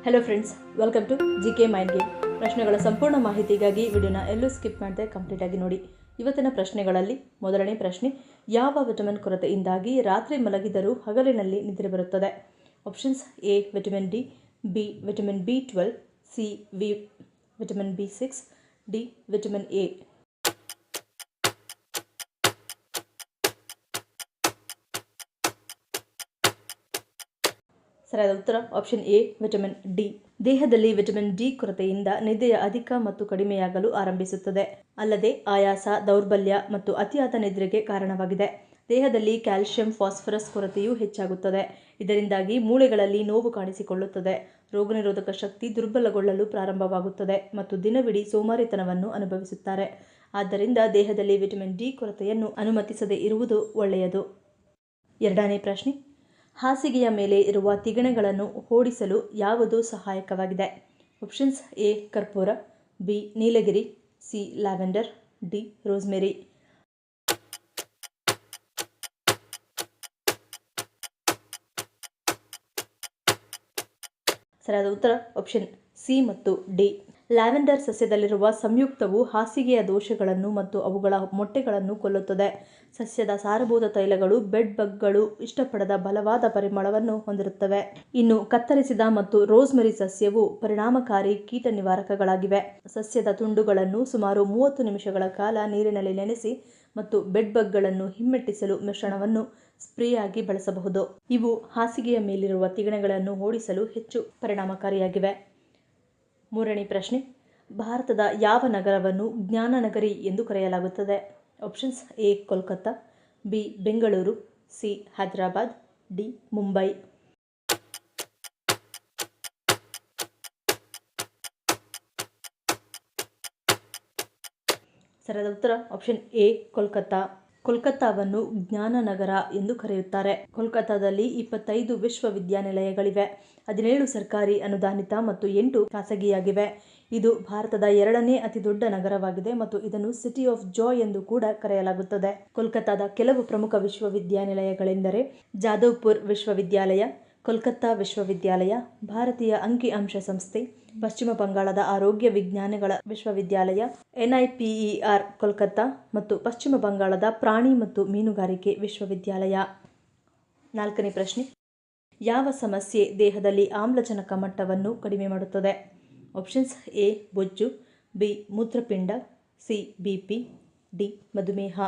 Hello friends, welcome to GK mind game. ಪ್ರಶ್ನೆಗಳ ಸಂಪೂರ್ಣ ಮಾಹಿತಿಗಾಗಿ ವಿಡಿಯೋನ ಎಲ್ಲೂ ಸ್ಕಿಪ್ ಮಾಡದೆ ಕಂಪ್ಲೀಟಾಗಿ ನೋಡಿ. ಇವತ್ತಿನ ಪ್ರಶ್ನೆಗಳಲ್ಲಿ ಮೊದಲನೇ ಪ್ರಶ್ನೆ, ಯಾವ ವಿಟಮಿನ್ ಕೊರತೆಯಿಂದಾಗಿ ರಾತ್ರಿ ಮಲಗಿದರೂ ಹಗಲಿನಲ್ಲಿ ನಿದ್ರೆ ಬರುತ್ತದೆ? Options: A vitamin D, B vitamin B12, C vitamin B6, D vitamin A. ಸರಿಯಾದ ಉತ್ತರ ಆಪ್ಷನ್ ಎ ವಿಟಮಿನ್ ಡಿ. ದೇಹದಲ್ಲಿ ವಿಟಮಿನ್ ಡಿ ಕೊರತೆಯಿಂದ ನಿದ್ದೆಯ ಅಧಿಕ ಮತ್ತು ಕಡಿಮೆಯಾಗಲು ಆರಂಭಿಸುತ್ತದೆ. ಅಲ್ಲದೆ ಆಯಾಸ, ದೌರ್ಬಲ್ಯ ಮತ್ತು ಅತಿಯಾದ ನಿದ್ರೆಗೆ ಕಾರಣವಾಗಿದೆ. ದೇಹದಲ್ಲಿ ಕ್ಯಾಲ್ಸಿಯಂ, ಫಾಸ್ಫರಸ್ ಕೊರತೆಯೂ ಹೆಚ್ಚಾಗುತ್ತದೆ. ಇದರಿಂದಾಗಿ ಮೂಳೆಗಳಲ್ಲಿ ನೋವು ಕಾಣಿಸಿಕೊಳ್ಳುತ್ತದೆ. ರೋಗನಿರೋಧಕ ಶಕ್ತಿ ದುರ್ಬಲಗೊಳ್ಳಲು ಪ್ರಾರಂಭವಾಗುತ್ತದೆ ಮತ್ತು ದಿನವಿಡೀ ಸೋಮಾರಿತನವನ್ನು ಅನುಭವಿಸುತ್ತಾರೆ. ಆದ್ದರಿಂದ ದೇಹದಲ್ಲಿ ವಿಟಮಿನ್ ಡಿ ಕೊರತೆಯನ್ನು ಅನುಮತಿಸದೇ ಇರುವುದು ಒಳ್ಳೆಯದು. ಎರಡನೇ ಪ್ರಶ್ನೆ, ಹಾಸಿಗೆಯ ಮೇಲೆ ಇರುವ ತಿಗಣೆಗಳನ್ನು ಓಡಿಸಲು ಯಾವುದು ಸಹಾಯಕವಾಗಿದೆ? ಆಪ್ಷನ್ಸ್: ಎ ಕರ್ಪೂರ, ಬಿ ನೀಲಗಿರಿ, ಸಿ ಲ್ಯಾವೆಂಡರ್, ಡಿ ರೋಸ್ಮೆರಿ. ಸರಿಯಾದ ಉತ್ತರ ಆಪ್ಷನ್ ಸಿ ಮತ್ತು ಡಿ. ಲ್ಯಾವೆಂಡರ್ ಸಸ್ಯದಲ್ಲಿರುವ ಸಂಯುಕ್ತವು ಹಾಸಿಗೆಯ ದೋಷಗಳನ್ನು ಮತ್ತು ಅವುಗಳ ಮೊಟ್ಟೆಗಳನ್ನು ಕೊಲ್ಲುತ್ತದೆ. ಸಸ್ಯದ ಸಾರಭೂತ ತೈಲಗಳು ಬೆಡ್ ಬಗ್ಗಳು ಇಷ್ಟಪಡದ ಬಲವಾದ ಪರಿಮಳವನ್ನು ಹೊಂದಿರುತ್ತವೆ. ಇನ್ನು ಕತ್ತರಿಸಿದ ಮತ್ತು ರೋಸ್ಮೆರಿ ಸಸ್ಯವು ಪರಿಣಾಮಕಾರಿ ಕೀಟ ನಿವಾರಕಗಳಾಗಿವೆ. ಸಸ್ಯದ ತುಂಡುಗಳನ್ನು ಸುಮಾರು 30 ನಿಮಿಷಗಳ ಕಾಲ ನೀರಿನಲ್ಲಿ ನೆನೆಸಿ ಮತ್ತು ಬೆಡ್ ಬಗ್ಗಳನ್ನು ಹಿಮ್ಮೆಟ್ಟಿಸಲು ಮಿಶ್ರಣವನ್ನು ಸ್ಪ್ರೇಯಾಗಿ ಬಳಸಬಹುದು. ಇವು ಹಾಸಿಗೆಯ ಮೇಲಿರುವ ತಿಗಣೆಗಳನ್ನು ಓಡಿಸಲು ಹೆಚ್ಚು ಪರಿಣಾಮಕಾರಿಯಾಗಿವೆ. ಮೂರನೇ ಪ್ರಶ್ನೆ, ಭಾರತದ ಯಾವ ನಗರವನ್ನು ಜ್ಞಾನನಗರಿ ಎಂದು ಕರೆಯಲಾಗುತ್ತದೆ? Options: A Kolkata, B Bengaluru, C Hyderabad, D Mumbai. ಸರಿಯಾದ ಉತ್ತರ ಆಪ್ಷನ್ ಎ ಕೋಲ್ಕತ್ತಾ. ಕೋಲ್ಕತ್ತಾವನ್ನು ಜ್ಞಾನನಗರ ಎಂದು ಕರೆಯುತ್ತಾರೆ. ಕೋಲ್ಕತ್ತಾದಲ್ಲಿ 25 ವಿಶ್ವವಿದ್ಯಾನಿಲಯಗಳಿವೆ. 17 ಸರ್ಕಾರಿ ಅನುದಾನಿತ ಮತ್ತು 8 ಖಾಸಗಿಯಾಗಿವೆ. ಇದು ಭಾರತದ 2ನೇ ಅತಿದೊಡ್ಡ ನಗರವಾಗಿದೆ ಮತ್ತು ಇದನ್ನು ಸಿಟಿ ಆಫ್ ಜಾಯ್ ಎಂದು ಕೂಡ ಕರೆಯಲಾಗುತ್ತದೆ. ಕೋಲ್ಕತ್ತಾದ ಕೆಲವು ಪ್ರಮುಖ ವಿಶ್ವವಿದ್ಯಾನಿಲಯಗಳೆಂದರೆ ಜಾದವ್ಪುರ್ ವಿಶ್ವವಿದ್ಯಾಲಯ, ಕೋಲ್ಕತ್ತಾ ವಿಶ್ವವಿದ್ಯಾಲಯ, ಭಾರತೀಯ ಅಂಕಿಅಂಶ ಸಂಸ್ಥೆ, ಪಶ್ಚಿಮ ಬಂಗಾಳದ ಆರೋಗ್ಯ ವಿಜ್ಞಾನಗಳ ವಿಶ್ವವಿದ್ಯಾಲಯ, NIPER ಕೋಲ್ಕತ್ತಾ ಮತ್ತು ಪಶ್ಚಿಮ ಬಂಗಾಳದ ಪ್ರಾಣಿ ಮತ್ತು ಮೀನುಗಾರಿಕೆ ವಿಶ್ವವಿದ್ಯಾಲಯ. ನಾಲ್ಕನೇ ಪ್ರಶ್ನೆ, ಯಾವ ಸಮಸ್ಯೆ ದೇಹದಲ್ಲಿ ಆಮ್ಲಜನಕ ಮಟ್ಟವನ್ನು ಕಡಿಮೆ ಮಾಡುತ್ತದೆ? ಆಪ್ಷನ್ಸ್: ಎ ಬೊಜ್ಜು, ಬಿ ಮೂತ್ರಪಿಂಡ, ಸಿ BP, ಡಿ ಮಧುಮೇಹ.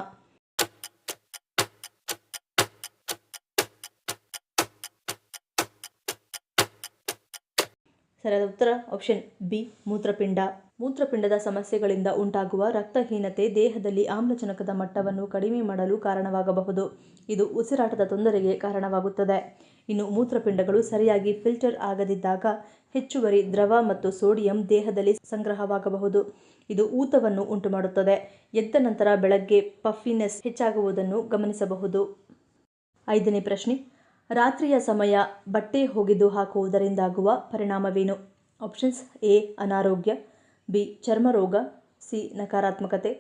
ಸರಿಯಾದ ಉತ್ತರ ಆಪ್ಷನ್ ಬಿ ಮೂತ್ರಪಿಂಡ. ಮೂತ್ರಪಿಂಡದ ಸಮಸ್ಯೆಗಳಿಂದ ಉಂಟಾಗುವ ರಕ್ತಹೀನತೆ ದೇಹದಲ್ಲಿ ಆಮ್ಲಜನಕದ ಮಟ್ಟವನ್ನು ಕಡಿಮೆ ಮಾಡಲು ಕಾರಣವಾಗಬಹುದು. ಇದು ಉಸಿರಾಟದ ತೊಂದರೆಗೆ ಕಾರಣವಾಗುತ್ತದೆ. ಇನ್ನು ಮೂತ್ರಪಿಂಡಗಳು ಸರಿಯಾಗಿ ಫಿಲ್ಟರ್ ಆಗದಿದ್ದಾಗ ಹೆಚ್ಚುವರಿ ದ್ರವ ಮತ್ತು ಸೋಡಿಯಂ ದೇಹದಲ್ಲಿ ಸಂಗ್ರಹವಾಗಬಹುದು. ಇದು ಊತವನ್ನು ಉಂಟುಮಾಡುತ್ತದೆ. ಎದ್ದ ನಂತರ ಬೆಳಗ್ಗೆ ಪಫಿನೆಸ್ ಹೆಚ್ಚಾಗುವುದನ್ನು ಗಮನಿಸಬಹುದು. ಐದನೇ ಪ್ರಶ್ನೆ, ರಾತ್ರಿಯ ಸಮಯ ಬಟ್ಟೆ ಒಗೆದು ಹಾಕುವುದರಿಂದಾಗುವ ಪರಿಣಾಮವೇನು? ಆಪ್ಷನ್ಸ್: ಎ ಅನಾರೋಗ್ಯ, ಬಿ ಚರ್ಮರೋಗ, ಸಿ ನಕಾರಾತ್ಮಕತೆ,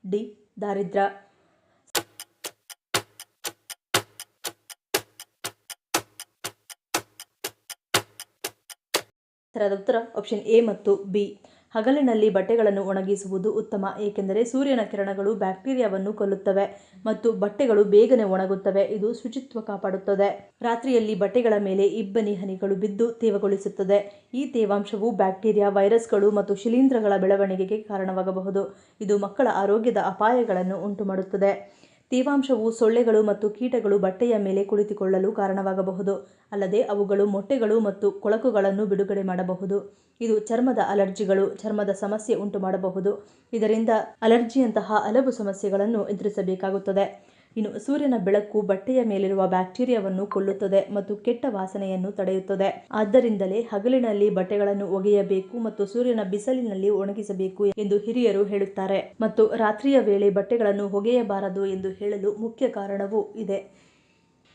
ಡಿ ದಾರಿದ್ರ್ಯ. ಸರಿಯಾದ ಉತ್ತರ ಆಪ್ಷನ್ ಎ ಮತ್ತು ಬಿ. ಹಗಲಿನಲ್ಲಿ ಬಟ್ಟೆಗಳನ್ನು ಒಣಗಿಸುವುದು ಉತ್ತಮ, ಏಕೆಂದರೆ ಸೂರ್ಯನ ಕಿರಣಗಳು ಬ್ಯಾಕ್ಟೀರಿಯಾವನ್ನು ಕೊಲ್ಲುತ್ತವೆ ಮತ್ತು ಬಟ್ಟೆಗಳು ಬೇಗನೆ ಒಣಗುತ್ತವೆ. ಇದು ಶುಚಿತ್ವ ಕಾಪಾಡುತ್ತದೆ. ರಾತ್ರಿಯಲ್ಲಿ ಬಟ್ಟೆಗಳ ಮೇಲೆ ಇಬ್ಬನಿ ಹನಿಗಳು ಬಿದ್ದು ತೇವಗೊಳಿಸುತ್ತದೆ. ಈ ತೇವಾಂಶವು ಬ್ಯಾಕ್ಟೀರಿಯಾ, ವೈರಸ್ಗಳು ಮತ್ತು ಶಿಲೀಂಧ್ರಗಳ ಬೆಳವಣಿಗೆಗೆ ಕಾರಣವಾಗಬಹುದು. ಇದು ಮಕ್ಕಳ ಆರೋಗ್ಯದ ಅಪಾಯಗಳನ್ನು ಉಂಟುಮಾಡುತ್ತದೆ. ತೇವಾಂಶವು ಸೊಳ್ಳೆಗಳು ಮತ್ತು ಕೀಟಗಳು ಬಟ್ಟೆಯ ಮೇಲೆ ಕುಳಿತುಕೊಳ್ಳಲು ಕಾರಣವಾಗಬಹುದು. ಅಲ್ಲದೆ ಅವುಗಳು ಮೊಟ್ಟೆಗಳು ಮತ್ತು ಕೊಳಕುಗಳನ್ನು ಬಿಡುಗಡೆ ಮಾಡಬಹುದು. ಇದು ಚರ್ಮದ ಅಲರ್ಜಿಗಳು, ಚರ್ಮದ ಸಮಸ್ಯೆ ಉಂಟುಮಾಡಬಹುದು. ಇದರಿಂದ ಅಲರ್ಜಿಯಂತಹ ಹಲವು ಸಮಸ್ಯೆಗಳನ್ನು ಎದುರಿಸಬೇಕಾಗುತ್ತದೆ. ಇನ್ನು ಸೂರ್ಯನ ಬೆಳಕು ಬಟ್ಟೆಯ ಮೇಲಿರುವ ಬ್ಯಾಕ್ಟೀರಿಯಾವನ್ನು ಕೊಲ್ಲುತ್ತದೆ ಮತ್ತು ಕೆಟ್ಟ ವಾಸನೆಯನ್ನು ತಡೆಯುತ್ತದೆ. ಆದ್ದರಿಂದಲೇ ಹಗಲಿನಲ್ಲಿ ಬಟ್ಟೆಗಳನ್ನು ಒಗೆಯಬೇಕು ಮತ್ತು ಸೂರ್ಯನ ಬಿಸಿಲಿನಲ್ಲಿ ಒಣಗಿಸಬೇಕು ಎಂದು ಹಿರಿಯರು ಹೇಳುತ್ತಾರೆ. ಮತ್ತು ರಾತ್ರಿಯ ವೇಳೆ ಬಟ್ಟೆಗಳನ್ನು ಒಗೆಯಬಾರದು ಎಂದು ಹೇಳಲು ಮುಖ್ಯ ಕಾರಣವೂ ಇದೆ.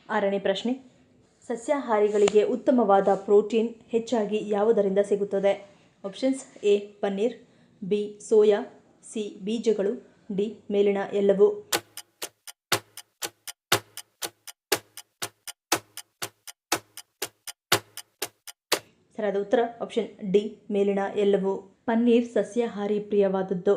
ಆರನೇ ಪ್ರಶ್ನೆ, ಸಸ್ಯಾಹಾರಿಗಳಿಗೆ ಉತ್ತಮವಾದ ಪ್ರೋಟೀನ್ ಹೆಚ್ಚಾಗಿ ಯಾವುದರಿಂದ ಸಿಗುತ್ತದೆ? Options: A paneer, B soya, C ಬೀಜಗಳು, ಡಿ ಮೇಲಿನ ಎಲ್ಲವೂ. ಸರಿಯಾದ ಉತ್ತರ ಆಪ್ಷನ್ ಡಿ ಮೇಲಿನ ಎಲ್ಲವೂ. ಪನ್ನೀರ್ ಸಸ್ಯಾಹಾರಿ ಪ್ರಿಯವಾದದ್ದು.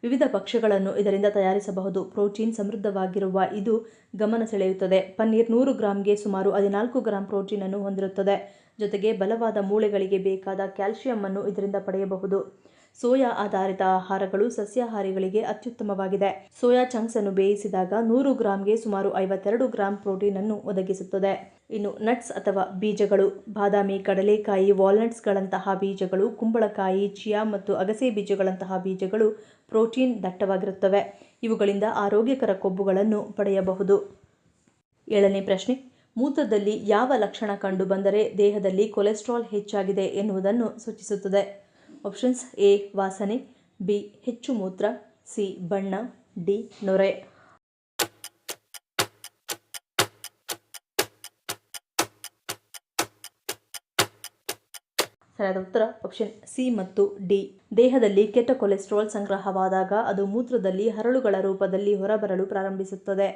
ವಿವಿಧ ಭಕ್ಷ್ಯಗಳನ್ನು ಇದರಿಂದ ತಯಾರಿಸಬಹುದು. ಪ್ರೋಟೀನ್ ಸಮೃದ್ಧವಾಗಿರುವ ಇದು ಗಮನ ಸೆಳೆಯುತ್ತದೆ. ಪನ್ನೀರ್ 100 ಗ್ರಾಂಗೆ ಸುಮಾರು 14 ಗ್ರಾಂ ಪ್ರೋಟೀನನ್ನು ಹೊಂದಿರುತ್ತದೆ. ಜೊತೆಗೆ ಬಲವಾದ ಮೂಳೆಗಳಿಗೆ ಬೇಕಾದ ಕ್ಯಾಲ್ಸಿಯಂ ಅನ್ನು ಇದರಿಂದ ಪಡೆಯಬಹುದು. ಸೋಯಾ ಆಧಾರಿತ ಆಹಾರಗಳು ಸಸ್ಯಾಹಾರಿಗಳಿಗೆ ಅತ್ಯುತ್ತಮವಾಗಿದೆ. ಸೋಯಾ ಚಂಕ್ಸ್ ಅನ್ನು ಬೇಯಿಸಿದಾಗ 100 ಗ್ರಾಂಗೆ ಸುಮಾರು 52 ಗ್ರಾಂ ಪ್ರೋಟೀನ್ ಅನ್ನು ಒದಗಿಸುತ್ತದೆ. ಇನ್ನು ನಟ್ಸ್ ಅಥವಾ ಬೀಜಗಳು. ಬಾದಾಮಿ, ಕಡಲೆಕಾಯಿ, ವಾಲ್ನಟ್ಸ್ಗಳಂತಹ ಬೀಜಗಳು, ಕುಂಬಳಕಾಯಿ, ಚಿಯಾ ಮತ್ತು ಅಗಸೆ ಬೀಜಗಳಂತಹ ಬೀಜಗಳು ಪ್ರೋಟೀನ್ ದಟ್ಟವಾಗಿರುತ್ತವೆ. ಇವುಗಳಿಂದ ಆರೋಗ್ಯಕರ ಕೊಬ್ಬುಗಳನ್ನು ಪಡೆಯಬಹುದು. 7ನೇ ಪ್ರಶ್ನೆ. ಮೂತ್ರದಲ್ಲಿ ಯಾವ ಲಕ್ಷಣ ಕಂಡು ಬಂದರೆ ದೇಹದಲ್ಲಿ ಕೊಲೆಸ್ಟ್ರಾಲ್ ಹೆಚ್ಚಾಗಿದೆ ಎನ್ನುವುದನ್ನು ಸೂಚಿಸುತ್ತದೆ? ಆಪ್ಷನ್ಸ್ ಎ ವಾಸನೆ, ಬಿ ಹೆಚ್ಚು ಮೂತ್ರ, ಸಿ ಬಣ್ಣ, ಡಿ ನೊರೆ. ಸರಿಯಾದ ಉತ್ತರ ಆಪ್ಷನ್ ಸಿ ಮತ್ತು ಡಿ. ದೇಹದಲ್ಲಿ ಕೆಟ್ಟ ಕೊಲೆಸ್ಟ್ರಾಲ್ ಸಂಗ್ರಹವಾದಾಗ ಅದು ಮೂತ್ರದಲ್ಲಿ ಹರಳುಗಳ ರೂಪದಲ್ಲಿ ಹೊರಬರಲು ಪ್ರಾರಂಭಿಸುತ್ತದೆ.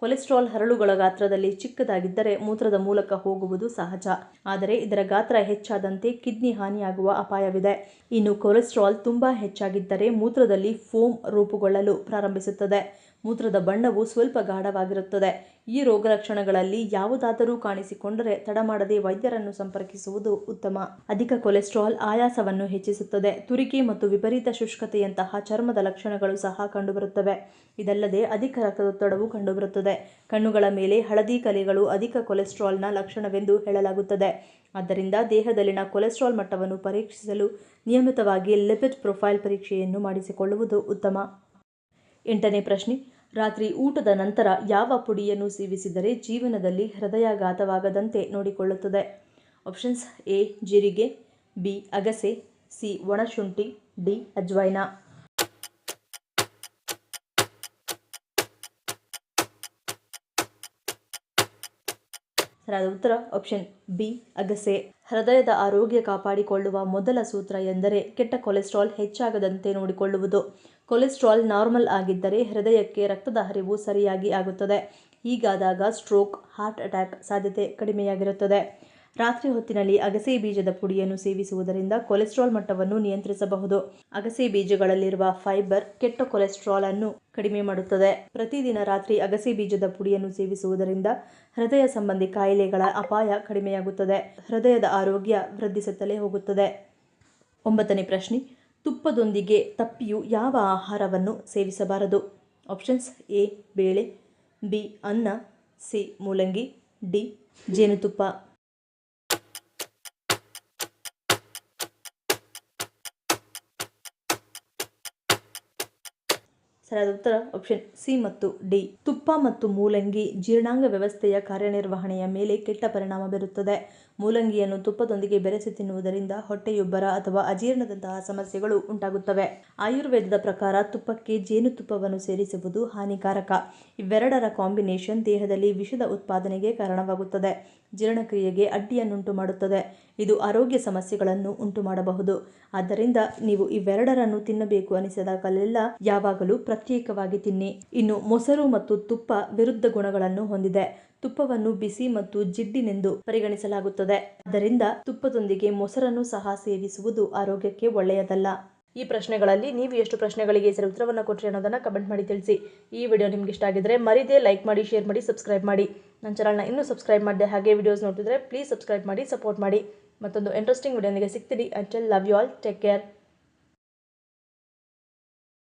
ಕೊಲೆಸ್ಟ್ರಾಲ್ ಹರಳುಗಳ ಗಾತ್ರದಲ್ಲಿ ಚಿಕ್ಕದಾಗಿದ್ದರೆ ಮೂತ್ರದ ಮೂಲಕ ಹೋಗುವುದು ಸಹಜ. ಆದರೆ ಇದರ ಗಾತ್ರ ಹೆಚ್ಚಾದಂತೆ ಕಿಡ್ನಿ ಹಾನಿಯಾಗುವ ಅಪಾಯವಿದೆ. ಇನ್ನು ಕೊಲೆಸ್ಟ್ರಾಲ್ ತುಂಬಾ ಹೆಚ್ಚಾಗಿದ್ದರೆ ಮೂತ್ರದಲ್ಲಿ ಫೋಮ್ ರೂಪುಗೊಳ್ಳಲು ಪ್ರಾರಂಭಿಸುತ್ತದೆ. ಮೂತ್ರದ ಬಣ್ಣವು ಸ್ವಲ್ಪ ಗಾಢವಾಗಿರುತ್ತದೆ. ಈ ರೋಗಲಕ್ಷಣಗಳಲ್ಲಿ ಯಾವುದಾದರೂ ಕಾಣಿಸಿಕೊಂಡರೆ ತಡ ಮಾಡದೆ ವೈದ್ಯರನ್ನು ಸಂಪರ್ಕಿಸುವುದು ಉತ್ತಮ. ಅಧಿಕ ಕೊಲೆಸ್ಟ್ರಾಲ್ ಆಯಾಸವನ್ನು ಹೆಚ್ಚಿಸುತ್ತದೆ. ತುರಿಕೆ ಮತ್ತು ವಿಪರೀತ ಶುಷ್ಕತೆಯಂತಹ ಚರ್ಮದ ಲಕ್ಷಣಗಳು ಸಹ ಕಂಡುಬರುತ್ತವೆ. ಇದಲ್ಲದೆ ಅಧಿಕ ರಕ್ತದೊತ್ತಡವು ಕಂಡುಬರುತ್ತದೆ. ಕಣ್ಣುಗಳ ಮೇಲೆ ಹಳದಿ ಕಲೆಗಳು ಅಧಿಕ ಕೊಲೆಸ್ಟ್ರಾಲ್ನ ಲಕ್ಷಣವೆಂದು ಹೇಳಲಾಗುತ್ತದೆ. ಆದ್ದರಿಂದ ದೇಹದಲ್ಲಿನ ಕೊಲೆಸ್ಟ್ರಾಲ್ ಮಟ್ಟವನ್ನು ಪರೀಕ್ಷಿಸಲು ನಿಯಮಿತವಾಗಿ ಲಿಪಿಡ್ ಪ್ರೊಫೈಲ್ ಪರೀಕ್ಷೆಯನ್ನು ಮಾಡಿಸಿಕೊಳ್ಳುವುದು ಉತ್ತಮ. 8ನೇ ಪ್ರಶ್ನೆ. ರಾತ್ರಿ ಊಟದ ನಂತರ ಯಾವ ಪುಡಿಯನ್ನು ಸೇವಿಸಿದರೆ ಜೀವನದಲ್ಲಿ ಹೃದಯಾಘಾತವಾಗದಂತೆ ನೋಡಿಕೊಳ್ಳುತ್ತದೆ? ಆಪ್ಷನ್ಸ್ ಎ ಜೀರಿಗೆ, ಬಿ ಅಗಸೆ, ಸಿ ಒಣಶುಂಠಿ, ಡಿ ಅಜ್ವೈನ. ಸರಿಯಾದ ಉತ್ತರ ಆಪ್ಷನ್ ಬಿ ಅಗಸೆ. ಹೃದಯದ ಆರೋಗ್ಯ ಕಾಪಾಡಿಕೊಳ್ಳುವ ಮೊದಲ ಸೂತ್ರ ಎಂದರೆ ಕೆಟ್ಟ ಕೊಲೆಸ್ಟ್ರಾಲ್ ಹೆಚ್ಚಾಗದಂತೆ ನೋಡಿಕೊಳ್ಳುವುದು. ಕೊಲೆಸ್ಟ್ರಾಲ್ ನಾರ್ಮಲ್ ಆಗಿದ್ದರೆ ಹೃದಯಕ್ಕೆ ರಕ್ತದ ಹರಿವು ಸರಿಯಾಗಿ ಆಗುತ್ತದೆ. ಹೀಗಾದಾಗ ಸ್ಟ್ರೋಕ್, ಹಾರ್ಟ್ ಅಟ್ಯಾಕ್ ಸಾಧ್ಯತೆ ಕಡಿಮೆಯಾಗಿರುತ್ತದೆ. ರಾತ್ರಿ ಹೊತ್ತಿನಲ್ಲಿ ಅಗಸೆ ಬೀಜದ ಪುಡಿಯನ್ನು ಸೇವಿಸುವುದರಿಂದ ಕೊಲೆಸ್ಟ್ರಾಲ್ ಮಟ್ಟವನ್ನು ನಿಯಂತ್ರಿಸಬಹುದು. ಅಗಸೆ ಬೀಜಗಳಲ್ಲಿರುವ ಫೈಬರ್ ಕೆಟ್ಟ ಕೊಲೆಸ್ಟ್ರಾಲ್ ಅನ್ನು ಕಡಿಮೆ ಮಾಡುತ್ತದೆ. ಪ್ರತಿದಿನ ರಾತ್ರಿ ಅಗಸೆ ಬೀಜದ ಪುಡಿಯನ್ನು ಸೇವಿಸುವುದರಿಂದ ಹೃದಯ ಸಂಬಂಧಿ ಕಾಯಿಲೆಗಳ ಅಪಾಯ ಕಡಿಮೆಯಾಗುತ್ತದೆ. ಹೃದಯದ ಆರೋಗ್ಯ ವೃದ್ಧಿಸುತ್ತಲೇ ಹೋಗುತ್ತದೆ. 9ನೇ ಪ್ರಶ್ನೆ. ತುಪ್ಪದೊಂದಿಗೆ ತಪ್ಪಿಯು ಯಾವ ಆಹಾರವನ್ನು ಸೇವಿಸಬಾರದು? ಆಪ್ಷನ್ಸ್ ಎ ಬೇಳೆ, ಬಿ ಅನ್ನ, ಸಿ ಮೂಲಂಗಿ, ಡಿ ಜೇನುತುಪ್ಪ. ಸರಿಯಾದ ಉತ್ತರ ಆಪ್ಷನ್ ಸಿ ಮತ್ತು ಡಿ. ತುಪ್ಪ ಮತ್ತು ಮೂಲಂಗಿ ಜೀರ್ಣಾಂಗ ವ್ಯವಸ್ಥೆಯ ಕಾರ್ಯನಿರ್ವಹಣೆಯ ಮೇಲೆ ಕೆಟ್ಟ ಪರಿಣಾಮ ಬೀರುತ್ತದೆ. ಮೂಲಂಗಿಯನ್ನು ತುಪ್ಪದೊಂದಿಗೆ ಬೆರೆಸಿ ತಿನ್ನುವುದರಿಂದ ಹೊಟ್ಟೆಯುಬ್ಬರ ಅಥವಾ ಅಜೀರ್ಣದಂತಹ ಸಮಸ್ಯೆಗಳು ಉಂಟಾಗುತ್ತವೆ. ಆಯುರ್ವೇದದ ಪ್ರಕಾರ ತುಪ್ಪಕ್ಕೆ ಜೇನುತುಪ್ಪವನ್ನು ಸೇರಿಸುವುದು ಹಾನಿಕಾರಕ. ಇವೆರಡರ ಕಾಂಬಿನೇಷನ್ ದೇಹದಲ್ಲಿ ವಿಷದ ಉತ್ಪಾದನೆಗೆ ಕಾರಣವಾಗುತ್ತದೆ. ಜೀರ್ಣಕ್ರಿಯೆಗೆ ಅಡ್ಡಿಯನ್ನುಂಟು ಮಾಡುತ್ತದೆ. ಇದು ಆರೋಗ್ಯ ಸಮಸ್ಯೆಗಳನ್ನು ಉಂಟು ಮಾಡಬಹುದು. ಆದ್ದರಿಂದ ನೀವು ಇವೆರಡರನ್ನು ತಿನ್ನಬೇಕು ಅನಿಸಿದಾಗಲೆಲ್ಲ ಯಾವಾಗಲೂ ಪ್ರತ್ಯೇಕವಾಗಿ ತಿನ್ನಿ. ಇನ್ನು ಮೊಸರು ಮತ್ತು ತುಪ್ಪ ವಿರುದ್ಧ ಗುಣಗಳನ್ನು ಹೊಂದಿದೆ. ತುಪ್ಪವನ್ನು ಬಿಸಿ ಮತ್ತು ಜಿಡ್ಡಿನೆಂದು ಪರಿಗಣಿಸಲಾಗುತ್ತದೆ. ಆದ್ದರಿಂದ ತುಪ್ಪದೊಂದಿಗೆ ಮೊಸರನ್ನು ಸಹ ಸೇವಿಸುವುದು ಆರೋಗ್ಯಕ್ಕೆ ಒಳ್ಳೆಯದಲ್ಲ. ಈ ಪ್ರಶ್ನೆಗಳಲ್ಲಿ ನೀವು ಎಷ್ಟು ಪ್ರಶ್ನೆಗಳಿಗೆ ಸರಿ ಉತ್ತರವನ್ನು ಕೊಟ್ಟರೆ ಅನ್ನೋದನ್ನು ಕಮೆಂಟ್ ಮಾಡಿ ತಿಳಿಸಿ. ಈ ವಿಡಿಯೋ ನಿಮ್ಗೆ ಇಷ್ಟ ಆಗಿದ್ರೆ ಮರಿದೇ ಲೈಕ್ ಮಾಡಿ, ಶೇರ್ ಮಾಡಿ, ಸಬ್ಸ್ಕ್ರೈಬ್ ಮಾಡಿ. ನನ್ನ ಚಾನಲ್ನ ಇನ್ನೂ ಸಬ್ಸ್ಕ್ರೈಬ್ ಮಾಡಿದೆ ಹಾಗೆ ವಿಡಿಯೋಸ್ ನೋಡ್ತಿದ್ರೆ ಪ್ಲೀಸ್ ಸಬ್ಸ್ಕ್ರೈಬ್ ಮಾಡಿ, ಸಪೋರ್ಟ್ ಮಾಡಿ. ಮತ್ತೊಂದು ಇಂಟ್ರೆಸ್ಟಿಂಗ್ ವಿಡಿಯೋನಿಗೆ ಸಿಗ್ತೀನಿ. Until love you all, take care.